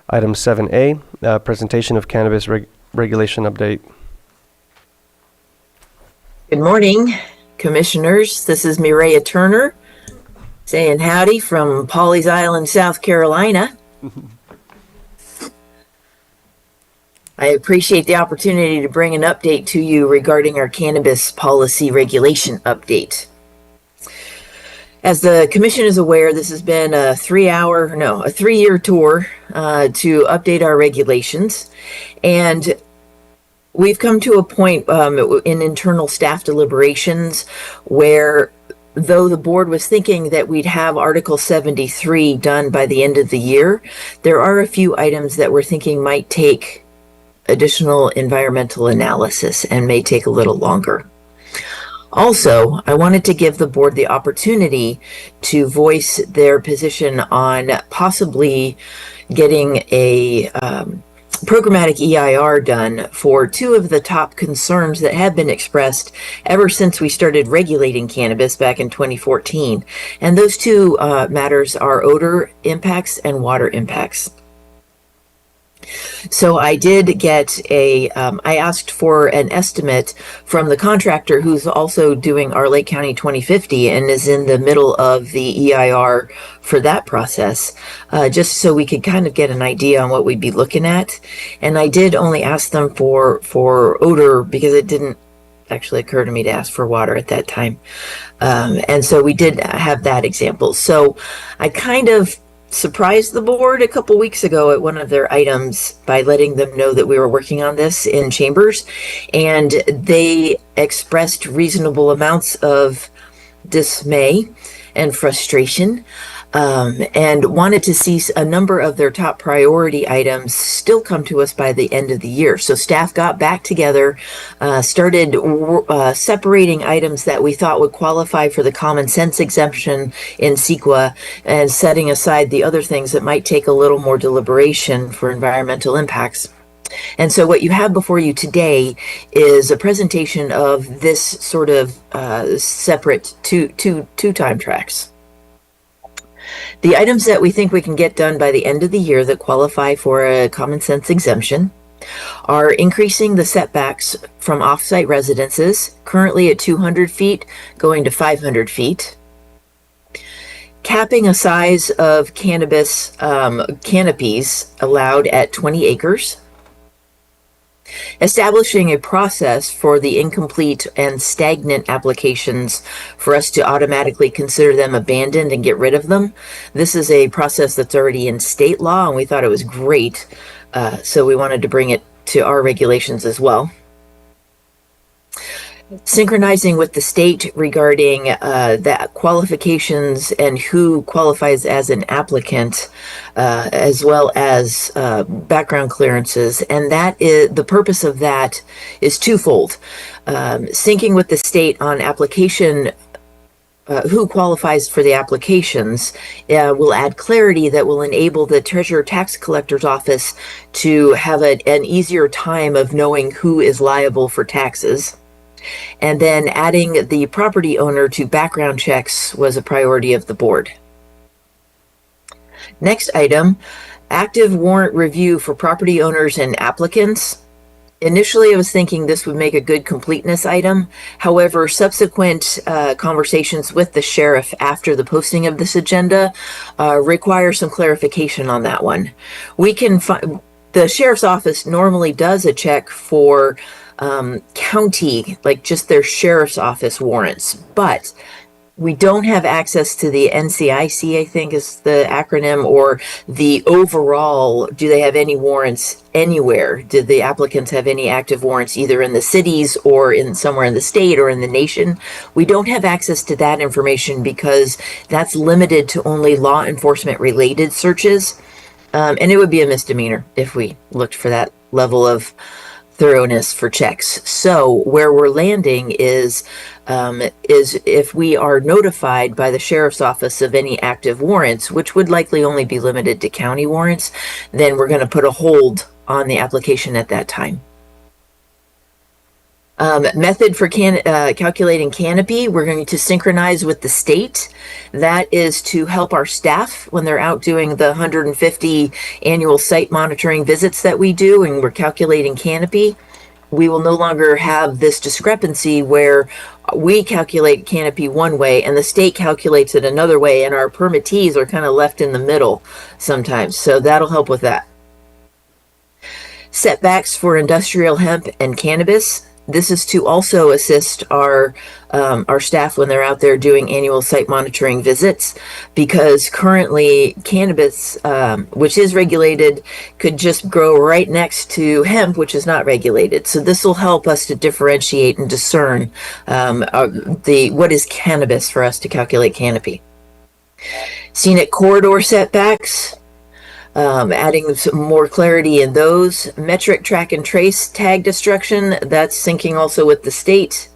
Item 7A, presentation of cannabis regulation update. Good morning, commissioners. This is Mireya Turner saying howdy from Pawleys Island, South Carolina. I appreciate the opportunity to bring an update to you regarding our cannabis policy regulation update. As the commission is aware, this has been a 3-year tour to update our regulations. And we've come to a point in internal staff deliberations where, though the board was thinking that we'd have Article 73 done by the end of the year, there are a few items that we're thinking might take additional environmental analysis and may take a little longer. Also, I wanted to give the board the opportunity to voice their position on possibly getting a programmatic EIR done for two of the top concerns that have been expressed ever since we started regulating cannabis back in 2014. And those two matters are odor impacts and water impacts. So I did get I asked for an estimate from the contractor who's also doing our Lake County 2050 and is in the middle of the EIR for that process, just so we could kind of get an idea on what we'd be looking at. And I did only ask them for odor because it didn't actually occur to me to ask for water at that time. And so we did have that example. So I kind of surprised the board a couple weeks ago at one of their items by letting them know that we were working on this in chambers, and they expressed reasonable amounts of dismay and frustration, and wanted to see a number of their top priority items still come to us by the end of the year. So staff got back together, started separating items that we thought would qualify for the common sense exemption in CEQA, and setting aside the other things that might take a little more deliberation for environmental impacts. And so what you have before you today is a presentation of this sort of separate two time tracks. The items that we think we can get done by the end of the year that qualify for a common sense exemption are increasing the setbacks from off-site residences, currently at 200 feet, going to 500 feet. Capping a size of cannabis canopies allowed at 20 acres. Establishing a process for the incomplete and stagnant applications for us to automatically consider them abandoned and get rid of them. This is a process that's already in state law, and we thought it was great, so we wanted to bring it to our regulations as well. Synchronizing with the state regarding the qualifications and who qualifies as an applicant, as well as background clearances. And that is, the purpose of that is twofold. Syncing with the state on application, who qualifies for the applications, will add clarity that will enable the Treasurer Tax Collector's Office to have an easier time of knowing who is liable for taxes. And then adding the property owner to background checks was a priority of the board. Next item, active warrant review for property owners and applicants. Initially, I was thinking this would make a good completeness item. However, subsequent conversations with the sheriff after the posting of this agenda require some clarification on that one. We can find the sheriff's office normally does a check for county, like just their sheriff's office warrants, but we don't have access to the NCIC, I think is the acronym, or the overall, do they have any warrants anywhere? Did the applicants have any active warrants either in the cities or in somewhere in the state or in the nation? We don't have access to that information because that's limited to only law enforcement related searches. And it would be a misdemeanor if we looked for that level of thoroughness for checks. So where we're landing is if we are notified by the sheriff's office of any active warrants, which would likely only be limited to county warrants, then we're going to put a hold on the application at that time. Method for calculating canopy, we're going to synchronize with the state. That is to help our staff when they're out doing the 150 annual site monitoring visits that we do, and we're calculating canopy. We will no longer have this discrepancy where we calculate canopy one way and the state calculates it another way, and our permittees are kind of left in the middle sometimes. So that'll help with that. Setbacks for industrial hemp and cannabis. This is to also assist our staff when they're out there doing annual site monitoring visits, because currently cannabis, which is regulated, could just grow right next to hemp, which is not regulated. So this will help us to differentiate and discern what is cannabis for us to calculate canopy. Scenic corridor setbacks. Adding some more clarity in those. Metric track and trace tag destruction, that's syncing also with the state.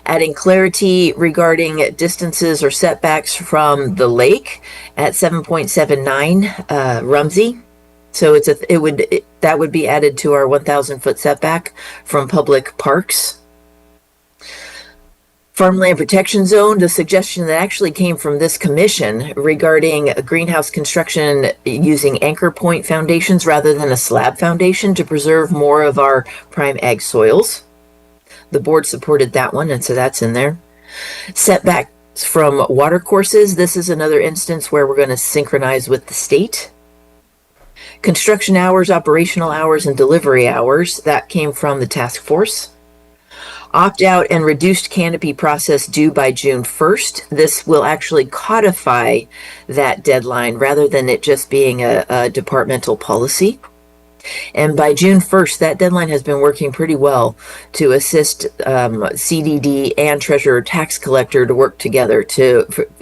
Adding clarity regarding distances or setbacks from the lake at 7.79 Rumsey. So that would be added to our 1,000 foot setback from public parks. Farmland Protection Zone, the suggestion that actually came from this commission regarding greenhouse construction using anchor point foundations rather than a slab foundation to preserve more of our prime ag soils. The board supported that one, and so that's in there. Setbacks from water courses. This is another instance where we're going to synchronize with the state. Construction hours, operational hours, and delivery hours. That came from the task force. Opt-out and reduced canopy process due by June 1st. This will actually codify that deadline rather than it just being a departmental policy. And by June 1st, that deadline has been working pretty well to assist CDD and Treasurer Tax Collector to work together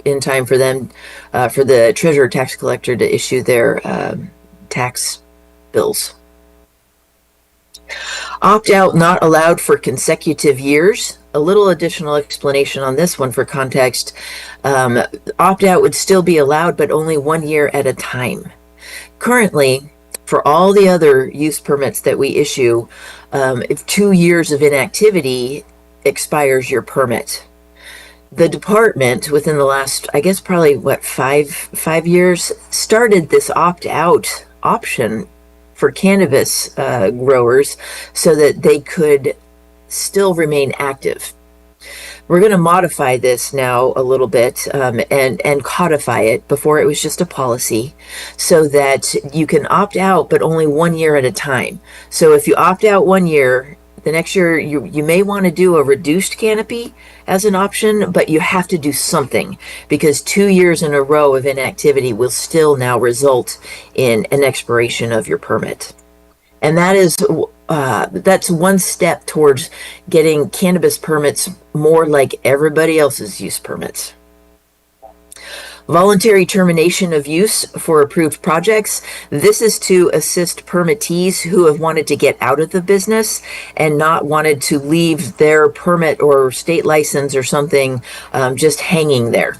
in time for them, for the Treasurer Tax Collector to issue their tax bills. Opt-out not allowed for consecutive years. A little additional explanation on this one for context. Opt-out would still be allowed, but only 1 year at a time. Currently, for all the other use permits that we issue, if 2 years of inactivity expires your permit. The department, within the last, I guess probably, five years, started this opt-out option for cannabis growers so that they could still remain active. We're going to modify this now a little bit and codify it. Before it was just a policy, so that you can opt out, but only 1 year at a time. So if you opt out 1 year, the next year you may want to do a reduced canopy as an option, but you have to do something, because 2 years in a row of inactivity will still now result in an expiration of your permit. And that's one step towards getting cannabis permits more like everybody else's use permits. Voluntary termination of use for approved projects. This is to assist permittees who have wanted to get out of the business and not wanted to leave their permit or state license or something just hanging there.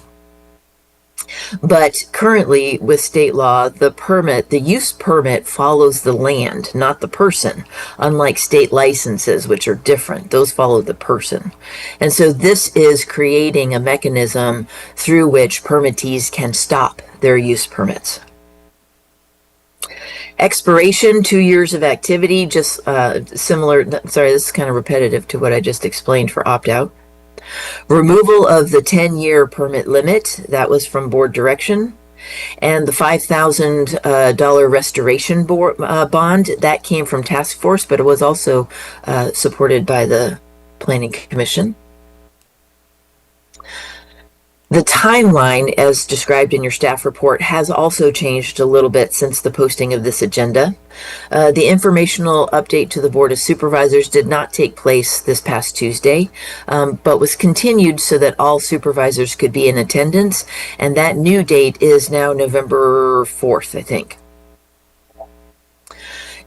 But currently, with state law, the use permit follows the land, not the person, unlike state licenses, which are different. Those follow the person. And so this is creating a mechanism through which permittees can stop their use permits. Expiration, 2 years of activity, just similar. Sorry, this is kind of repetitive to what I just explained for opt-out. Removal of the 10-year permit limit, that was from board direction. And the $5,000 restoration bond, that came from task force, but it was also supported by the Planning Commission. The timeline, as described in your staff report, has also changed a little bit since the posting of this agenda. The informational update to the Board of Supervisors did not take place this past Tuesday, but was continued so that all supervisors could be in attendance, and that new date is now November 4th, I think.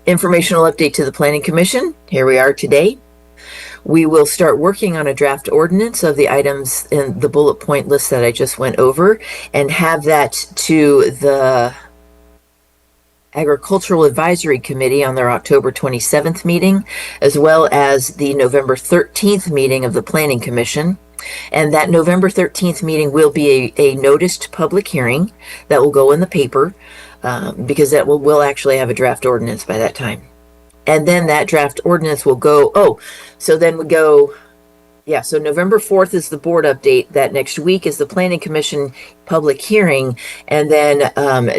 Informational update to the Planning Commission. Here we are today. We will start working on a draft ordinance of the items in the bullet point list that I just went over, and have that to the Agricultural Advisory Committee on their October 27th meeting, as well as the November 13th meeting of the Planning Commission. And that November 13th meeting will be a noticed public hearing that will go in the paper, because that we'll actually have a draft ordinance by that time. And then that draft ordinance will go, so then we go, yeah, so November 4th is the board update. That next week is the Planning Commission public hearing. And then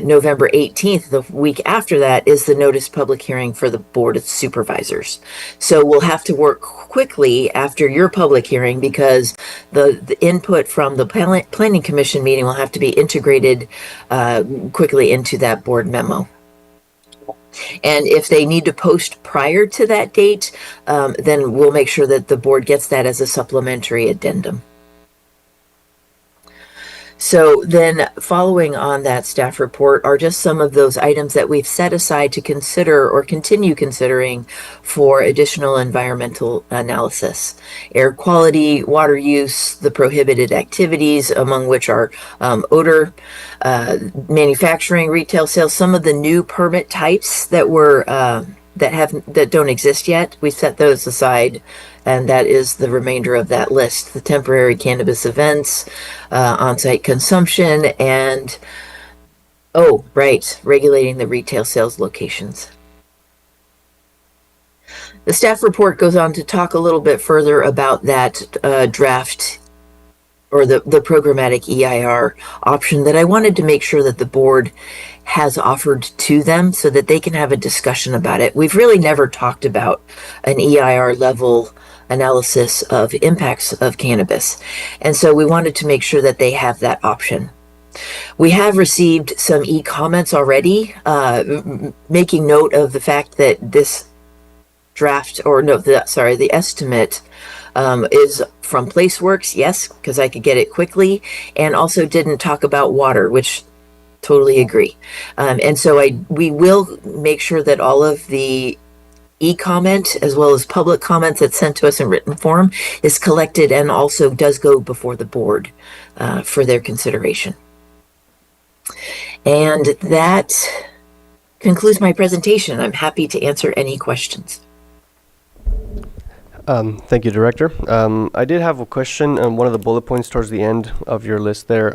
November 18th, the week after that, is the notice public hearing for the Board of Supervisors. So we'll have to work quickly after your public hearing, because the input from the Planning Commission meeting will have to be integrated quickly into that board memo. And if they need to post prior to that date, then we'll make sure that the board gets that as a supplementary addendum. So then following on that staff report are just some of those items that we've set aside to consider or continue considering for additional environmental analysis. Air quality, water use, the prohibited activities, among which are odor, manufacturing, retail sales, some of the new permit types that were that don't exist yet. We set those aside, and that is the remainder of that list: the temporary cannabis events, on-site consumption, and regulating the retail sales locations. The staff report goes on to talk a little bit further about that draft, or the programmatic EIR option, that I wanted to make sure that the board has offered to them so that they can have a discussion about it. We've really never talked about an EIR level analysis of impacts of cannabis, and so we wanted to make sure that they have that option. We have received some e-comments already, making note of the fact that this the estimate is from PlaceWorks, yes, because I could get it quickly, and also didn't talk about water, which totally agree. And so we will make sure that all of the e-comment as well as public comments that's sent to us in written form is collected and also does go before the board for their consideration. And that concludes my presentation. I'm happy to answer any questions. Thank you, Director. I did have a question on one of the bullet points towards the end of your list there,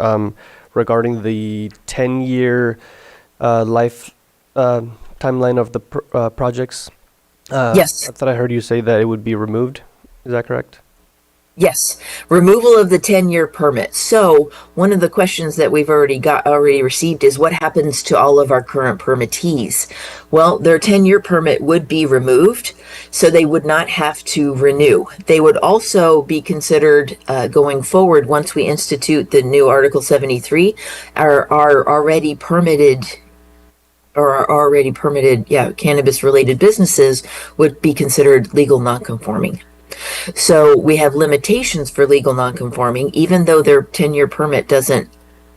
regarding the 10-year life timeline of the projects. Yes. I thought I heard you say that it would be removed. Is that correct? Yes, removal of the 10-year permit. So one of the questions that we've already received is what happens to all of our current permittees? Well, their 10-year permit would be removed, so they would not have to renew. They would also be considered going forward once we institute the new Article 73, are already permitted cannabis-related businesses would be considered legal nonconforming. So we have limitations for legal nonconforming, even though their 10-year permit doesn't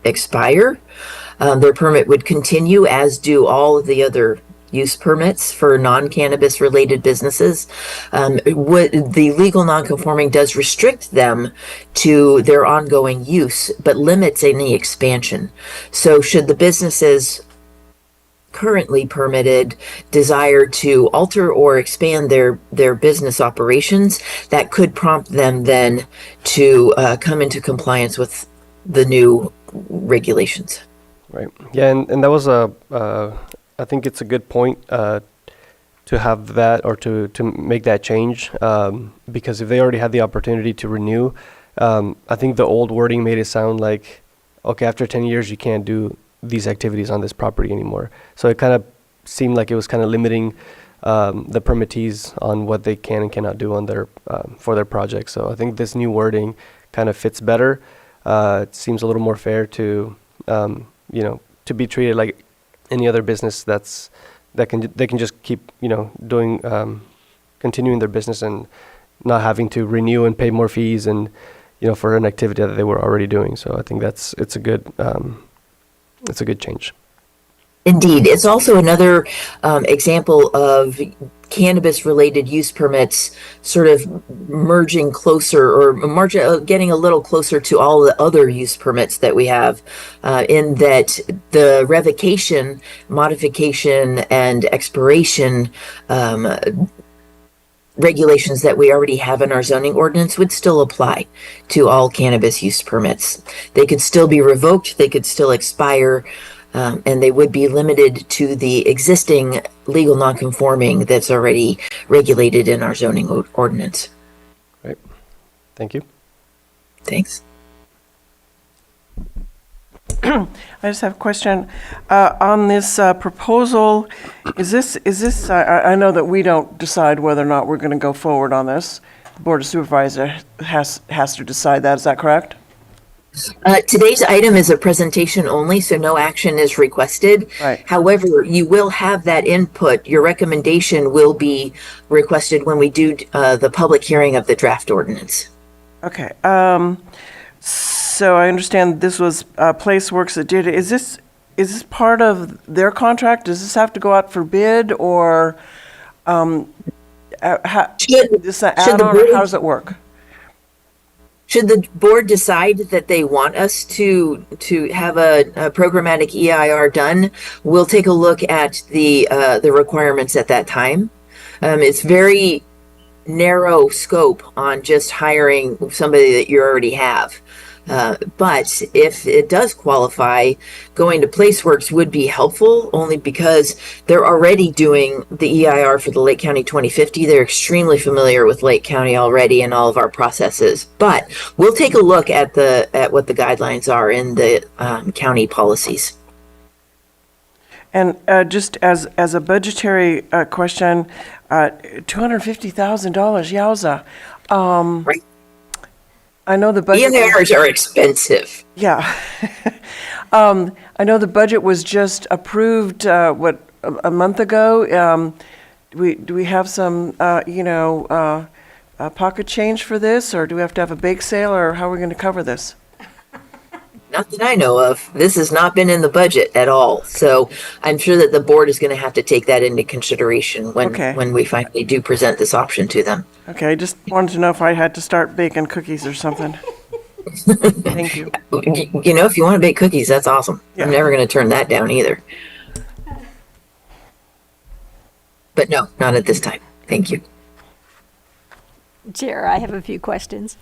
expire. Their permit would continue, as do all of the other use permits for non-cannabis related businesses. The legal nonconforming does restrict them to their ongoing use, but limits any expansion. So should the businesses currently permitted desire to alter or expand their business operations, that could prompt them then to come into compliance with the new regulations. Right. Yeah, and that was I think it's a good point to have that, or to make that change, because if they already had the opportunity to renew, I think the old wording made it sound like, okay, after 10 years you can't do these activities on this property anymore. So it kind of seemed like it was kind of limiting the permittees on what they can and cannot do on their for their projects. So I think this new wording kind of fits better. It seems a little more fair to to be treated like any other business they can just keep doing continuing their business and not having to renew and pay more fees and for an activity that they were already doing. So I think it's a good change. Indeed. It's also another example of cannabis related use permits sort of merging closer or getting a little closer to all the other use permits that we have, in that the revocation, modification, and expiration regulations that we already have in our zoning ordinance would still apply to all cannabis use permits. They could still be revoked, they could still expire, and they would be limited to the existing legal nonconforming that's already regulated in our zoning ordinance. Right. Thank you. Thanks. I just have a question on this proposal. Is this? I know that we don't decide whether or not we're going to go forward on this. The Board of Supervisors has to decide that. Is that correct? Today's item is a presentation only, so no action is requested. Right. However, you will have that input. Your recommendation will be requested when we do the public hearing of the draft ordinance. Okay. So I understand this was PlaceWorks that did it. Is this part of their contract? Does this have to go out for bid, or is this an add-on, or how does it work? Should the board decide that they want us to have a programmatic EIR done, we'll take a look at the requirements at that time. It's very narrow scope on just hiring somebody that you already have. But if it does qualify, going to PlaceWorks would be helpful, only because they're already doing the EIR for the Lake County 2050. They're extremely familiar with Lake County already and all of our processes. But we'll take a look at what the guidelines are in the county policies. And just as a budgetary question, $250,000, yowza. Right. I know the budget. EIRs are expensive. Yeah. I know the budget was just approved, a month ago. Do we have some, pocket change for this, or do we have to have a bake sale, or how are we going to cover this? Not that I know of. This has not been in the budget at all. So I'm sure that the board is going to have to take that into consideration when we finally do present this option to them. Okay, I just wanted to know if I had to start baking cookies or something. Thank you. You know, if you want to bake cookies, that's awesome. Yeah. I'm never going to turn that down either. But no, not at this time. Thank you. Chair, I have a few questions.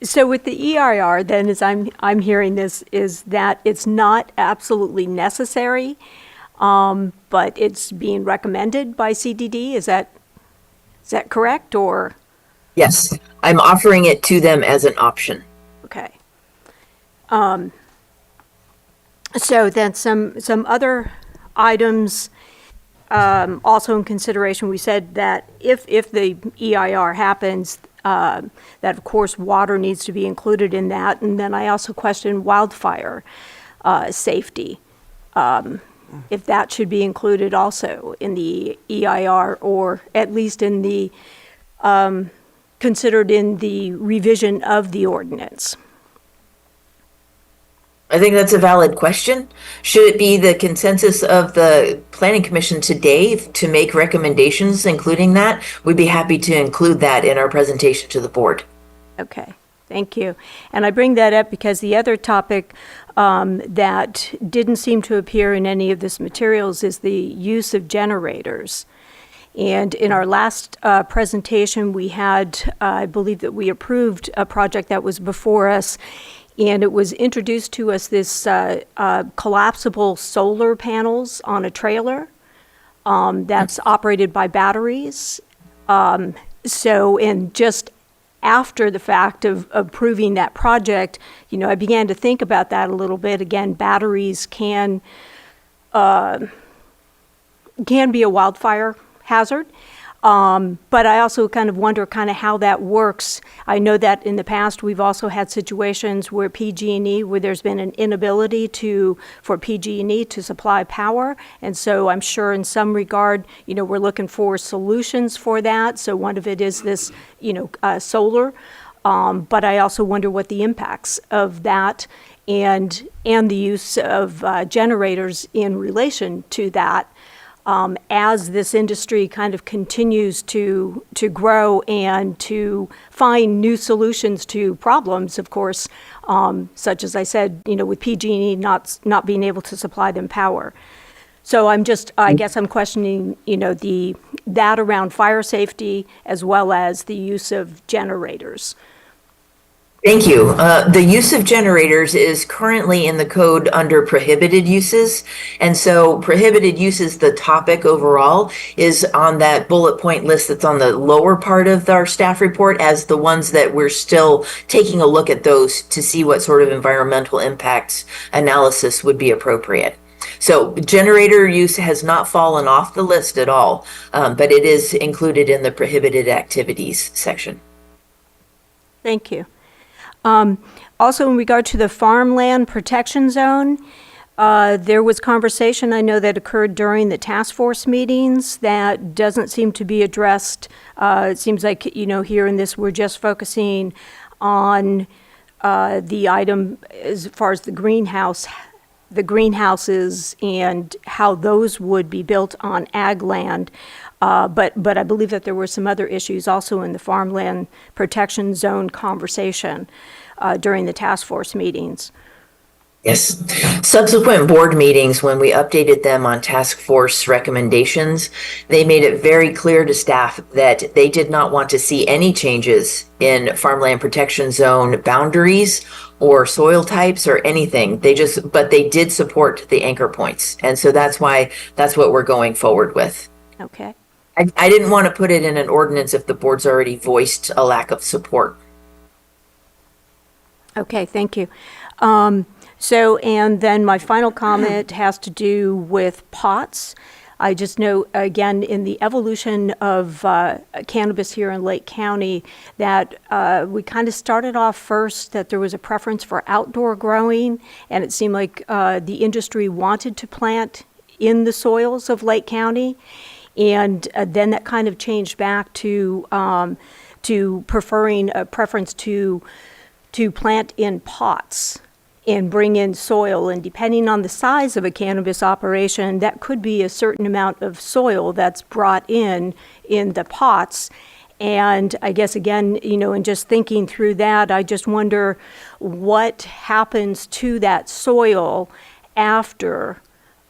So with the EIR, then, as I'm hearing this, is that it's not absolutely necessary, but it's being recommended by CDD. Is that correct, or? Yes, I'm offering it to them as an option. Okay. So then some other items also in consideration. We said that if the EIR happens, that of course water needs to be included in that. And then I also questioned wildfire safety, if that should be included also in the EIR, or at least in the considered in the revision of the ordinance. I think that's a valid question. Should it be the consensus of the Planning Commission today to make recommendations including that? We'd be happy to include that in our presentation to the board. Okay, thank you. And I bring that up because the other topic that didn't seem to appear in any of this materials is the use of generators. And in our last presentation, we had, I believe that we approved a project that was before us, and it was introduced to us this collapsible solar panels on a trailer that's operated by batteries. So, and just after the fact of approving that project, I began to think about that a little bit. Again, batteries can be a wildfire hazard. But I also kind of wonder how that works. I know that in the past we've also had situations where PG&E, where there's been an inability for PG&E to supply power, and so I'm sure in some regard, we're looking for solutions for that. So one of it is this, solar, but I also wonder what the impacts of that and the use of generators in relation to that. as this industry kind of continues to grow and to find new solutions to problems, of course, such as I said, with PG&E not being able to supply them power. So I guess I'm questioning, that around fire safety as well as the use of generators. Thank you. The use of generators is currently in the code under prohibited uses. And so prohibited uses, the topic overall, is on that bullet point list that's on the lower part of our staff report as the ones that we're still taking a look at those to see what sort of environmental impacts analysis would be appropriate. So generator use has not fallen off the list at all, but it is included in the prohibited activities section. Thank you. Also, in regard to the farmland protection zone, there was conversation I know that occurred during the task force meetings that doesn't seem to be addressed. It seems like, here in this, we're just focusing on the item as far as the greenhouses and how those would be built on ag land. But I believe that there were some other issues also in the farmland protection zone conversation during the task force meetings. Yes. Subsequent board meetings, when we updated them on task force recommendations, they made it very clear to staff that they did not want to see any changes in farmland protection zone boundaries or soil types or anything. But they did support the anchor points. And so that's what we're going forward with. Okay. I didn't want to put it in an ordinance if the board's already voiced a lack of support. Okay, thank you. And then my final comment has to do with pots. I just know, again, in the evolution of cannabis here in Lake County, that we kind of started off first that there was a preference for outdoor growing, and it seemed like the industry wanted to plant in the soils of Lake County. And then that kind of changed back to preferring a preference to plant in pots and bring in soil. And depending on the size of a cannabis operation, that could be a certain amount of soil that's brought in the pots. And I guess, again, in just thinking through that, I just wonder what happens to that soil after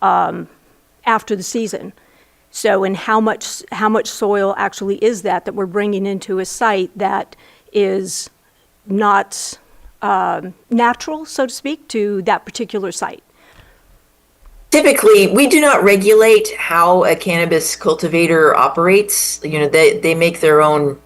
the season. So, and how much soil actually is that we're bringing into a site that is not natural, so to speak, to that particular site? Typically, we do not regulate how a cannabis cultivator operates. They make their own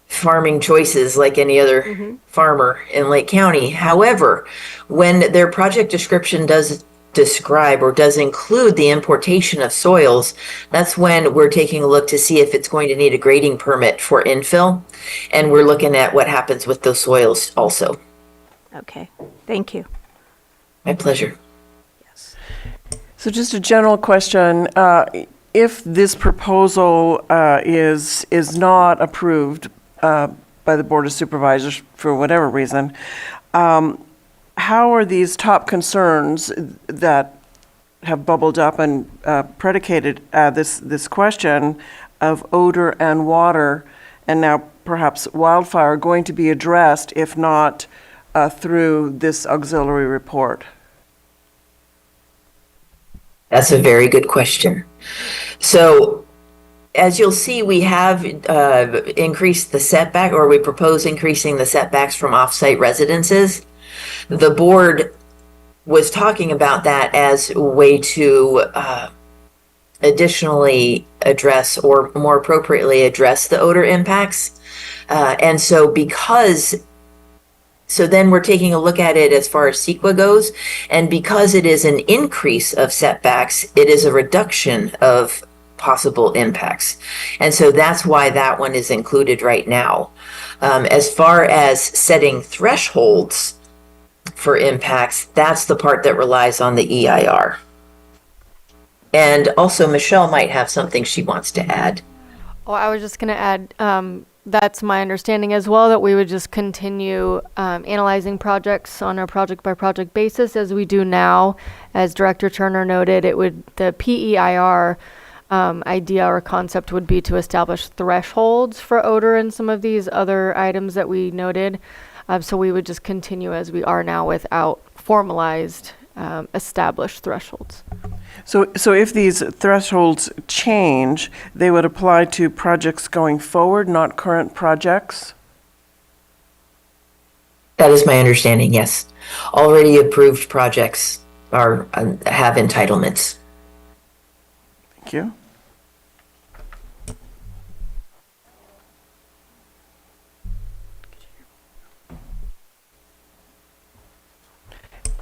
farming choices like any other farmer in Lake County. However, when their project description does describe or does include the importation of soils, that's when we're taking a look to see if it's going to need a grading permit for infill. And we're looking at what happens with those soils also. Okay, thank you. My pleasure. Yes. So just a general question, if this proposal is not approved by the Board of Supervisors for whatever reason, how are these top concerns that have bubbled up and predicated this question of odor and water, and now perhaps wildfire, going to be addressed, if not through this auxiliary report? That's a very good question. So, as you'll see, we have increased the setback, or we propose increasing the setbacks from off-site residences. The board was talking about that as a way to additionally address, or more appropriately address, the odor impacts. And so then we're taking a look at it as far as CEQA goes, and because it is an increase of setbacks, it is a reduction of possible impacts. And so that's why that one is included right now. As far as setting thresholds for impacts, that's the part that relies on the EIR. And also, Michelle might have something she wants to add. Oh, I was just going to add, That's my understanding as well, that we would just continue analyzing projects on a project-by-project basis as we do now. As Director Turner noted, the PEIR idea or concept would be to establish thresholds for odor and some of these other items that we noted. So we would just continue as we are now without formalized established thresholds. So if these thresholds change, they would apply to projects going forward, not current projects? That is my understanding, yes. Already approved projects have entitlements. Thank you.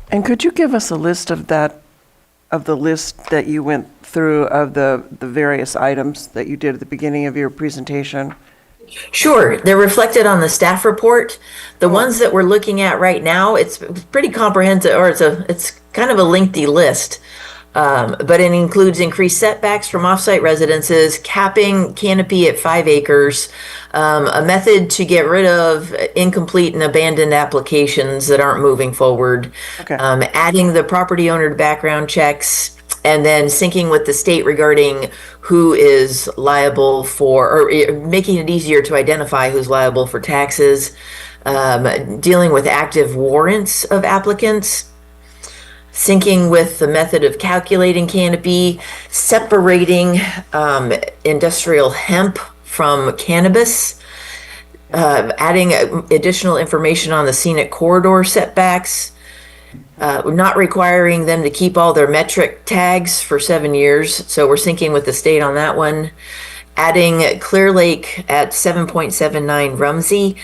And could you give us a list of the list that you went through of the various items that you did at the beginning of your presentation? Sure, they're reflected on the staff report. The ones that we're looking at right now, it's pretty comprehensive, or it's kind of a lengthy list. But it includes increased setbacks from offsite residences, capping canopy at 5 acres, a method to get rid of incomplete and abandoned applications that aren't moving forward, Okay. Adding the property owner to background checks, and then syncing with the state regarding who is liable for, or making it easier to identify who's liable for taxes, dealing with active warrants of applicants, syncing with the method of calculating canopy, separating industrial hemp from cannabis, adding additional information on the scenic corridor setbacks, not requiring them to keep all their metric tags for 7 years. So we're syncing with the state on that one. Adding Clear Lake at 7.79 Rumsey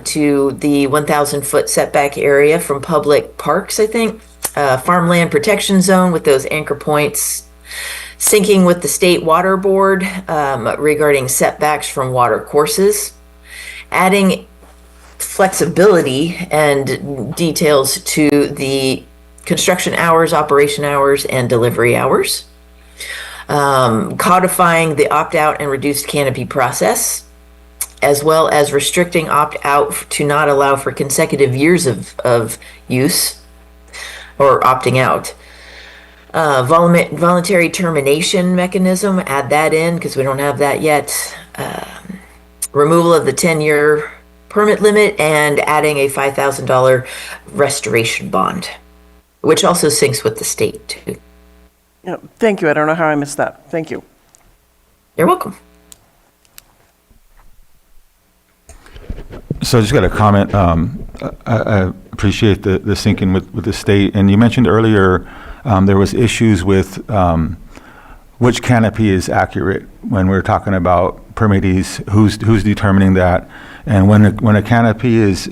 to the 1,000-foot setback area from public parks, I think. Farmland protection zone with those anchor points, syncing with the state water board regarding setbacks from water courses, adding flexibility and details to the construction hours, operation hours, and delivery hours, codifying the opt-out and reduced canopy process, as well as restricting opt-out to not allow for consecutive years of use, or opting out. Voluntary termination mechanism, add that in because we don't have that yet. Removal of the 10-year permit limit and adding a $5,000 restoration bond, which also syncs with the state too. Yeah, thank you. I don't know how I missed that. Thank you. You're welcome. So I just got a comment. I appreciate the syncing with the state. And you mentioned earlier there was issues with which canopy is accurate when we're talking about permittees, who's determining that. And when a canopy is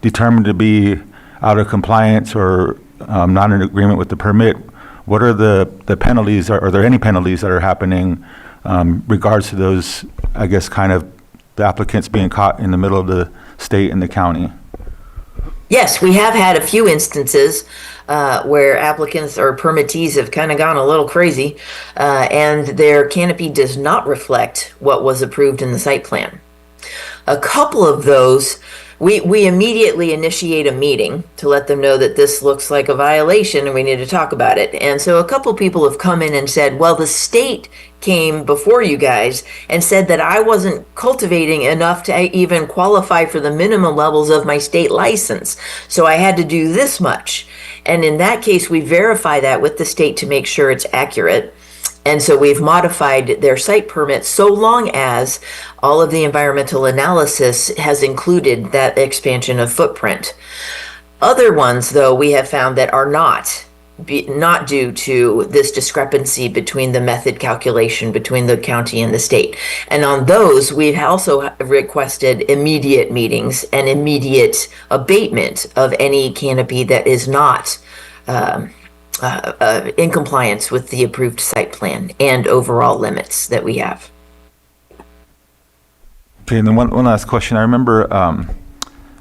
determined to be out of compliance or not in agreement with the permit, what are the penalties? Are there any penalties that are happening regards to those, I guess, kind of the applicants being caught in the middle of the state and the county? Yes, we have had a few instances where applicants or permittees have kind of gone a little crazy and their canopy does not reflect what was approved in the site plan. A couple of those, we immediately initiate a meeting to let them know that this looks like a violation and we need to talk about it. And so a couple people have come in and said, well, the state came before you guys and said that I wasn't cultivating enough to even qualify for the minimum levels of my state license. So I had to do this much. And in that case, we verify that with the state to make sure it's accurate. And so we've modified their site permit so long as all of the environmental analysis has included that expansion of footprint. Other ones, though, we have found that are not due to this discrepancy between the method calculation between the county and the state. And on those, we've also requested immediate meetings and immediate abatement of any canopy that is not in compliance with the approved site plan and overall limits that we have. Okay, and then one last question. I remember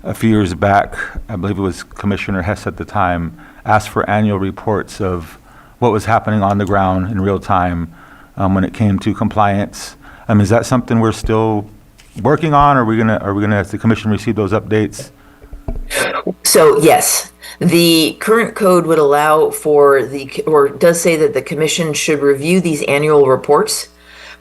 a few years back, I believe it was Commissioner Hess at the time, asked for annual reports of what was happening on the ground in real time when it came to compliance. Is that something we're still working on? Are we gonna, has the commission receive those updates? So yes, the current code would allow for or does say that the commission should review these annual reports,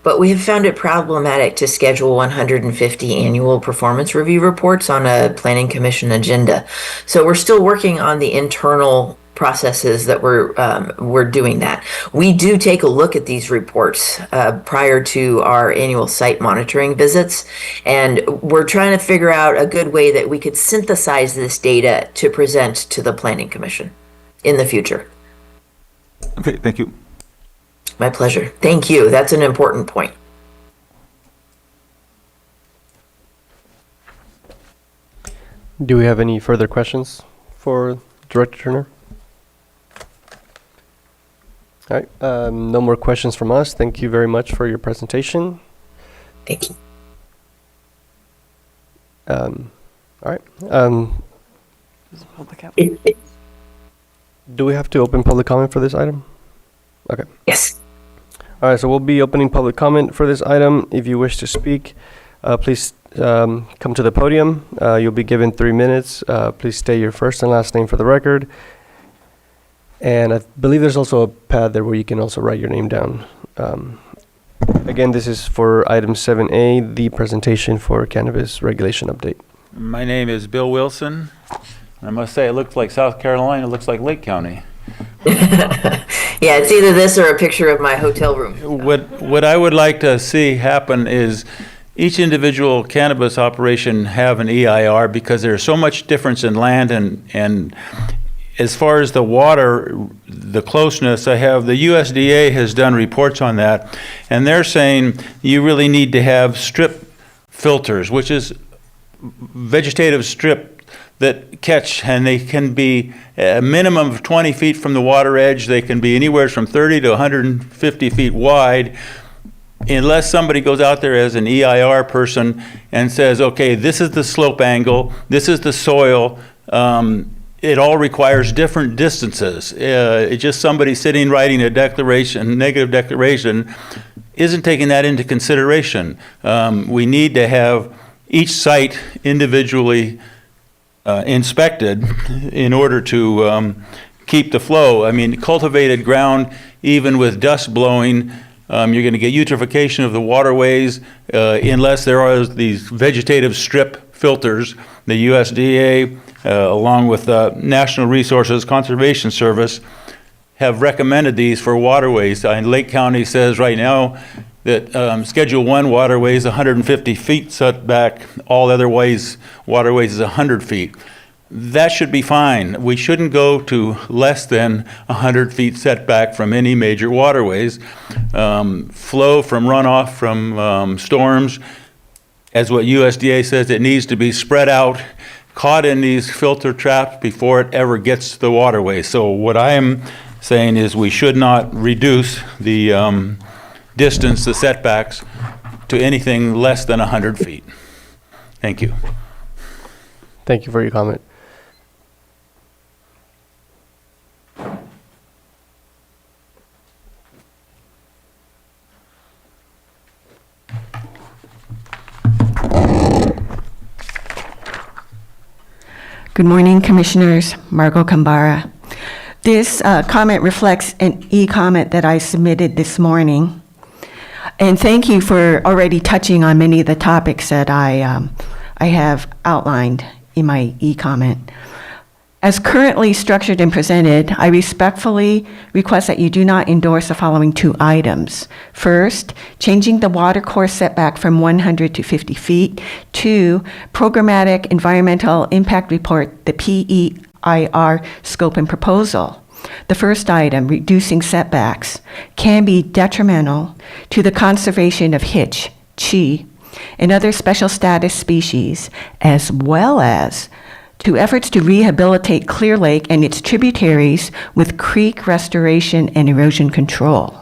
but we have found it problematic to schedule 150 annual performance review reports on a planning commission agenda. So we're still working on the internal processes that we're doing that. We do take a look at these reports prior to our annual site monitoring visits, and we're trying to figure out a good way that we could synthesize this data to present to the Planning Commission in the future. Okay, thank you. My pleasure. Thank you. That's an important point. Do we have any further questions for Director Turner? All right, no more questions from us. Thank you very much for your presentation. Thank you. All right. Public out- Do we have to open public comment for this item? Okay. Yes. All right, so we'll be opening public comment for this item. If you wish to speak, please come to the podium. You'll be given 3 minutes. Please state your first and last name for the record. And I believe there's also a pad there where you can also write your name down. Again, this is for item 7A, the presentation for cannabis regulation update. My name is Bill Wilson. I must say, it looks like South Carolina, it looks like Lake County. Yeah, it's either this or a picture of my hotel room. What I would like to see happen is each individual cannabis operation have an EIR, because there's so much difference in land and as far as the water, the closeness, I have, the USDA has done reports on that, and they're saying you really need to have strip filters, which is vegetative strip that catch, and they can be a minimum of 20 feet from the water edge. They can be anywhere from 30 to 150 feet wide, unless somebody goes out there as an EIR person and says, okay, this is the slope angle, this is the soil, it all requires different distances. It's just somebody sitting writing a declaration, negative declaration, isn't taking that into consideration. We need to have each site individually inspected in order to keep the flow. I mean, cultivated ground, even with dust blowing, you're going to get eutrophication of the waterways unless there are these vegetative strip filters. The USDA, along with the National Resources Conservation Service, have recommended these for waterways. Lake County says right now that Schedule 1 waterways 150 feet setback, all other waterways is 100 feet. That should be fine. We shouldn't go to less than 100 feet setback from any major waterways. Flow from runoff from storms, as what USDA says, it needs to be spread out, caught in these filter traps before it ever gets to the waterway. So what I am saying is we should not reduce the distance, the setbacks, to anything less than 100 feet. Thank you. Thank you for your comment. Good morning, Commissioners. Margot Kambara. This comment reflects an e-comment that I submitted this morning. And thank you for already touching on many of the topics that I have outlined in my e-comment. As currently structured and presented, I respectfully request that you do not endorse the following 2 items. First, changing the water course setback from 100 to 50 feet to programmatic environmental impact report, the PEIR scope and proposal. The first item, reducing setbacks, can be detrimental to the conservation of hitch, chi, and other special status species, as well as to efforts to rehabilitate Clear Lake and its tributaries with creek restoration and erosion control.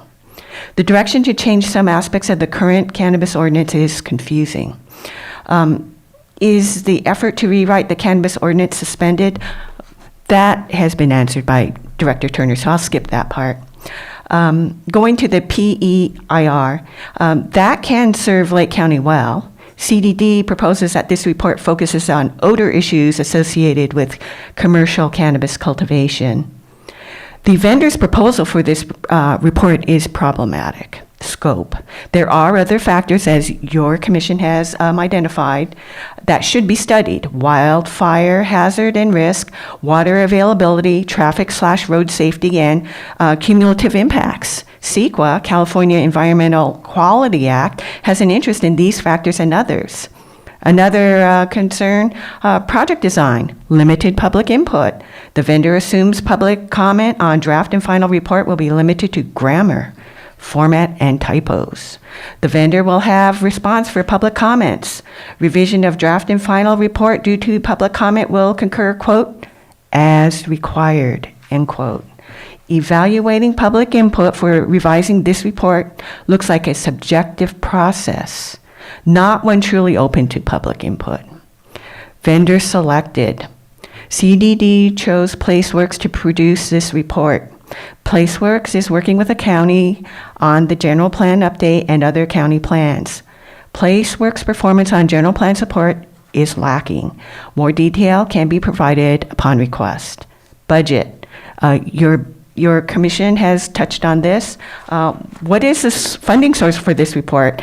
The direction to change some aspects of the current cannabis ordinance is confusing. Is the effort to rewrite the cannabis ordinance suspended? That has been answered by Director Turner, so I'll skip that part. Going to the PEIR, that can serve Lake County well. CDD proposes that this report focuses on odor issues associated with commercial cannabis cultivation. The vendor's proposal for this report is problematic. Scope. There are other factors, as your commission has identified, that should be studied. Wildfire hazard and risk, water availability, traffic/road safety, and cumulative impacts. CEQA, California Environmental Quality Act, has an interest in these factors and others. Another concern, project design, limited public input. The vendor assumes public comment on draft and final report will be limited to grammar, format, and typos. The vendor will have response for public comments. Revision of draft and final report due to public comment will concur, quote, as required, end quote. Evaluating public input for revising this report looks like a subjective process, not one truly open to public input. Vendor selected. CDD chose PlaceWorks to produce this report. PlaceWorks is working with the county on the general plan update and other county plans. PlaceWorks' performance on general plan support is lacking. More detail can be provided upon request. Budget. Your commission has touched on this. What is this funding source for this report?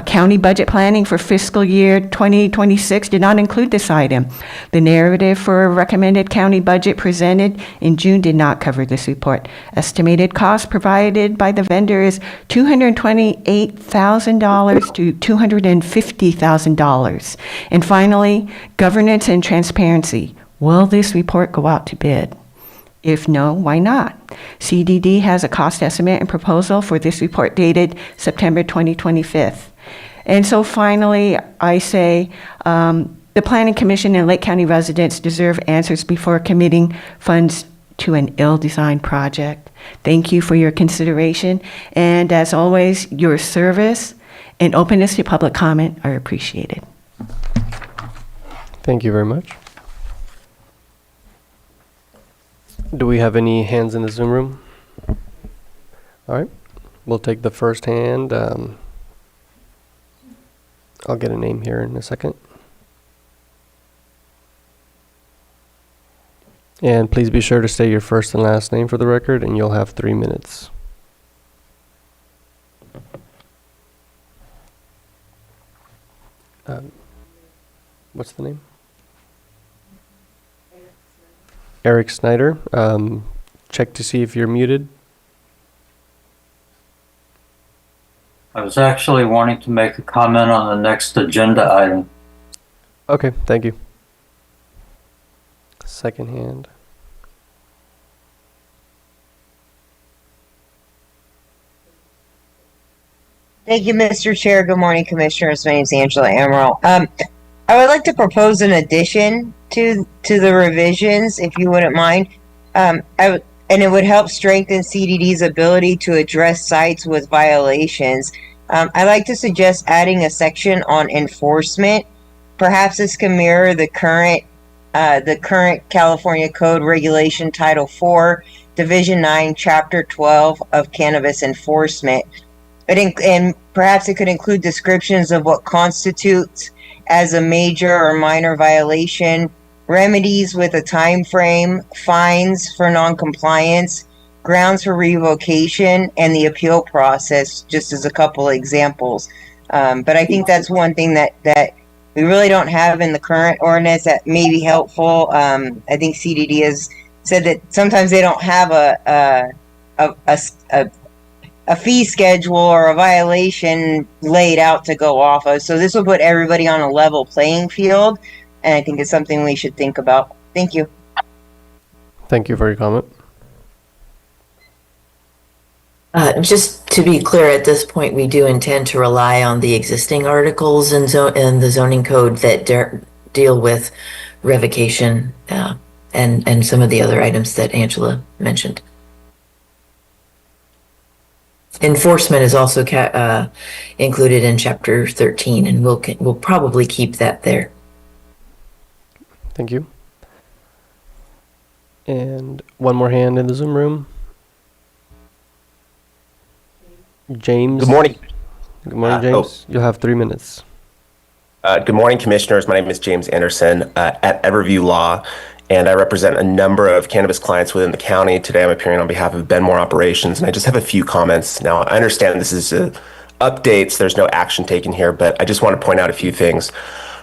County budget planning for fiscal year 2026 did not include this item. The narrative for recommended county budget presented in June did not cover this report. Estimated cost provided by the vendor is $228,000 to $250,000. And finally, governance and transparency. Will this report go out to bid? If no, why not? CDD has a cost estimate and proposal for this report dated September 2025. And so finally, I say the Planning Commission and Lake County residents deserve answers before committing funds to an ill-designed project. Thank you for your consideration. And as always, your service and openness to public comment are appreciated. Thank you very much. Do we have any hands in the Zoom room? All right, we'll take the first hand. I'll get a name here in a second. And please be sure to state your first and last name for the record, and you'll have 3 minutes. What's the name? Eric Snyder. Check to see if you're muted. I was actually wanting to make a comment on the next agenda item. Okay, thank you. Second hand. Thank you, Mr. Chair. Good morning, Commissioners. My name is Angela Amaral. I would like to propose an addition to the revisions, if you wouldn't mind. And it would help strengthen CDD's ability to address sites with violations. I'd like to suggest adding a section on enforcement. Perhaps this can mirror the current California Code Regulation Title 4, Division 9, Chapter 12 of Cannabis Enforcement. And perhaps it could include descriptions of what constitutes as a major or minor violation, remedies with a time frame, fines for noncompliance, grounds for revocation, and the appeal process, just as a couple of examples. But I think that's one thing that we really don't have in the current ordinance that may be helpful. I think CDD has said that sometimes they don't have a fee schedule or a violation laid out to go off of. So this will put everybody on a level playing field, and I think it's something we should think about. Thank you. Thank you for your comment. Just to be clear, at this point, we do intend to rely on the existing articles in the zoning code that deal with revocation and some of the other items that Angela mentioned. Enforcement is also included in Chapter 13, and we'll probably keep that there. Thank you. And one more hand in the Zoom room. James. Good morning. Good morning, James. You'll have 3 minutes. Good morning, Commissioners. My name is James Anderson at Everview Law, and I represent a number of cannabis clients within the county. Today, I'm appearing on behalf of Benmore Operations, and I just have a few comments. Now, I understand this is updates. There's no action taken here, but I just want to point out a few things.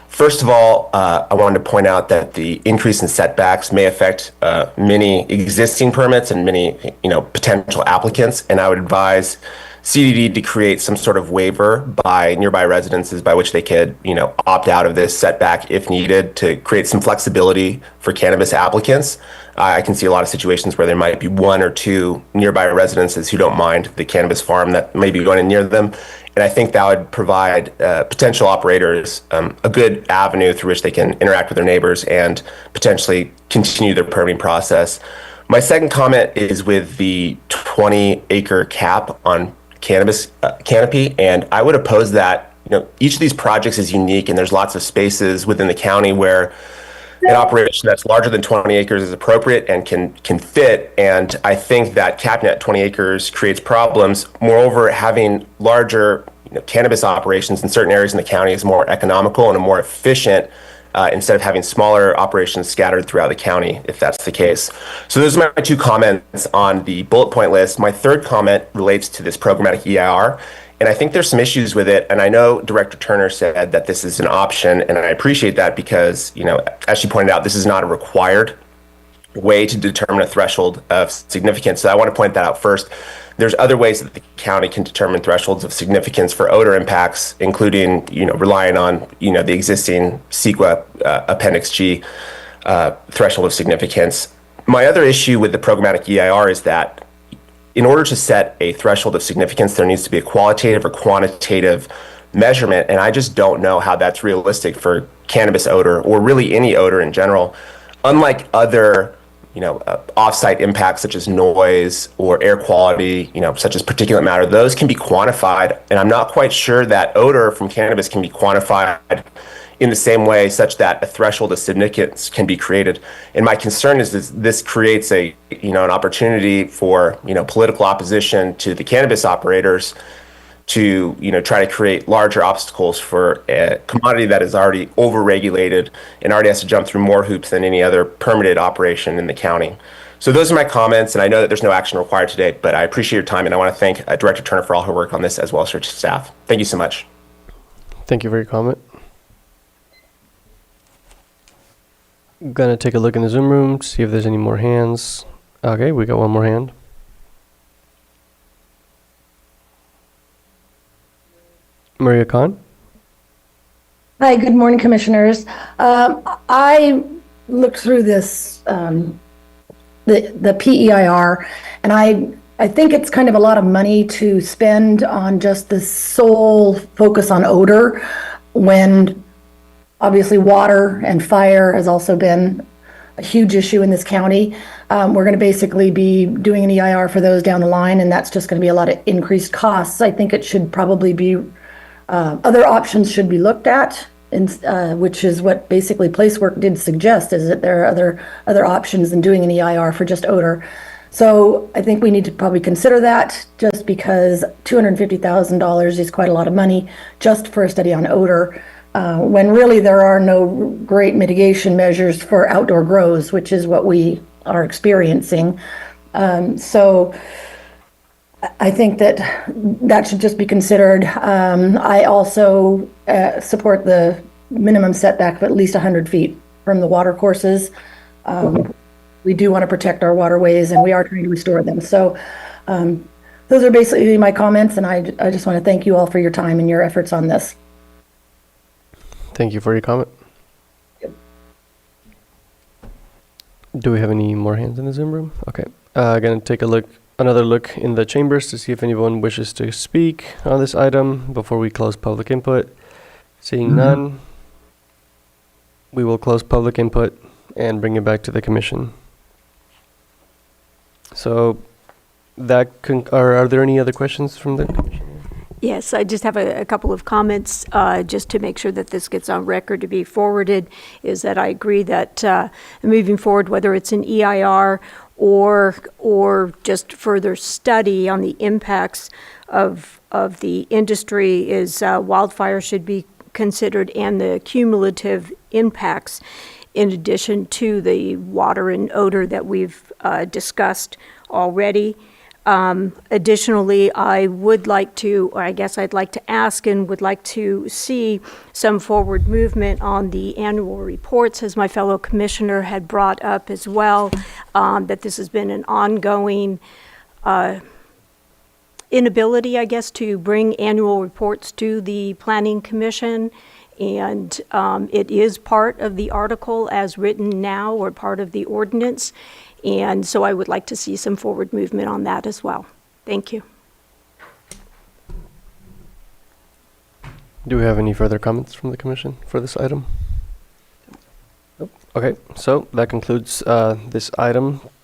First of all, I wanted to point out that the increase in setbacks may affect many existing permits and many, potential applicants, and I would advise CDD to create some sort of waiver by nearby residences by which they could, opt out of this setback if needed to create some flexibility for cannabis applicants. I can see a lot of situations where there might be one or two nearby residences who don't mind the cannabis farm that may be going in near them. And I think that would provide potential operators a good avenue through which they can interact with their neighbors and potentially continue their permitting process. My second comment is with the 20-acre cap on cannabis canopy, and I would oppose that. Each of these projects is unique, and there's lots of spaces within the county where an operation that's larger than 20 acres is appropriate and can fit. And I think that capping at 20 acres creates problems. Moreover, having larger cannabis operations in certain areas in the county is more economical and more efficient instead of having smaller operations scattered throughout the county, if that's the case. So those are my two comments on the bullet point list. My third comment relates to this programmatic EIR. And I think there's some issues with it. And I know Director Turner said that this is an option, and I appreciate that because, as she pointed out, this is not a required way to determine a threshold of significance. So I want to point that out first. There's other ways that the county can determine thresholds of significance for odor impacts, including, relying on, the existing CEQA Appendix G threshold of significance. My other issue with the programmatic EIR is that in order to set a threshold of significance, there needs to be a qualitative or quantitative measurement, and I just don't know how that's realistic for cannabis odor or really any odor in general. Unlike other off-site impacts such as noise or air quality, such as particulate matter, those can be quantified. And I'm not quite sure that odor from cannabis can be quantified in the same way such that a threshold of significance can be created. And my concern is this creates an opportunity for, political opposition to the cannabis operators to, try to create larger obstacles for a commodity that is already overregulated and already has to jump through more hoops than any other permitted operation in the county. So those are my comments, and I know that there's no action required today, but I appreciate your time, and I want to thank Director Turner for all her work on this, as well as her staff. Thank you so much. Thank you for your comment. Gonna take a look in the Zoom room, see if there's any more hands. Okay, we got one more hand. Maria Khan? Hi, good morning, Commissioners. I looked through this, the PEIR, and I think it's kind of a lot of money to spend on just the sole focus on odor when obviously water and fire has also been a huge issue in this county. We're going to basically be doing an EIR for those down the line, and that's just going to be a lot of increased costs. I think it should probably be other options should be looked at, which is what basically Placework did suggest, is that there are other options than doing an EIR for just odor. So I think we need to probably consider that, just because $250,000 is quite a lot of money just for a study on odor, when really there are no great mitigation measures for outdoor grows, which is what we are experiencing. So I think that should just be considered. I also support the minimum setback of at least 100 feet from the water courses. We do want to protect our waterways, and we are trying to restore them. So those are basically my comments, and I just want to thank you all for your time and your efforts on this. Thank you for your comment. Yep. Do we have any more hands in the Zoom room? Okay. Gonna take another look in the chambers to see if anyone wishes to speak on this item before we close public input. Seeing none, we will close public input and bring it back to the commission. So are there any other questions from the commission? Yes, I just have a couple of comments, just to make sure that this gets on record to be forwarded, is that I agree that moving forward, whether it's an EIR or just further study on the impacts of the industry, is wildfire should be considered and the cumulative impacts in addition to the water and odor that we've discussed already. Additionally, I would like to, or I guess I'd like to ask and would like to see some forward movement on the annual reports, as my fellow commissioner had brought up as well, that this has been an ongoing inability, I guess, to bring annual reports to the Planning Commission. And it is part of the article as written now, or part of the ordinance. And so I would like to see some forward movement on that as well. Thank you. Do we have any further comments from the commission for this item? Nope. Okay, so that concludes this item.